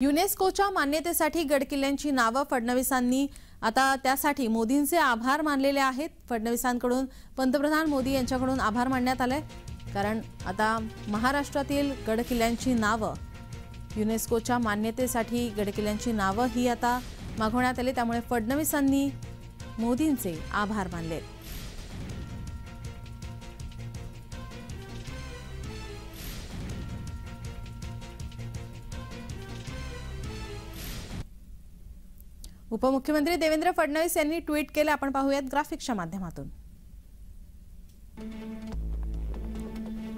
युनेस्कोच्या मान्यतेसाठी गडकिल्ल्यांची नावे फडणवीसांनी आता त्यासाठी मोदींचे आभार मानलेले आहेत। फडणवीसांकडून पंतप्रधान मोदी यांच्याकडून आभार मानण्यात आले, कारण आता महाराष्ट्रातील गडकिल्ल्यांची नावे युनेस्कोच्या मान्यतेसाठी गडकिल्ल्यांची नावे ही आता मागवण्यात आली। त्यामुळे फडणवीसांनी मोदींचे आभार मानले। उपमुख्यमंत्री देवेंद्र फडणवीस यांनी ट्विट केले, आपण पाहूयात ग्राफिक्सच्या माध्यमातून।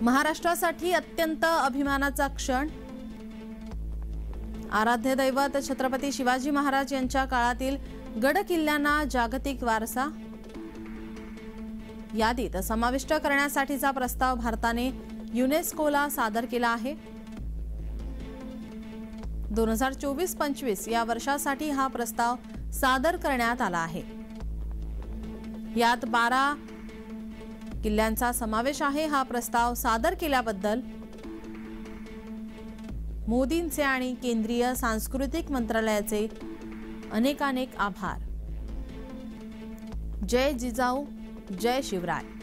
महाराष्ट्रासाठी अत्यंत अभिमानाचा क्षण। आराध्य दैवत छत्रपती शिवाजी महाराज यांच्या काळातील गडकिल्ल्यांना जागतिक वारसा यादीत समाविष्ट करण्यासाठीचा प्रस्ताव भारताने युनेस्कोला सादर केला आहे। 2024-25 या वर्षासाठी हा प्रस्ताव सादर करण्यात आला आहे। यात 12 किल्ल्यांचा समावेश आहे। हा प्रस्ताव सादर केल्याबद्दल मोदींचे आणि केंद्रीय सांस्कृतिक मंत्रालयाचे अनेकानेक आभार। जय जिजाऊ, जय शिवराय।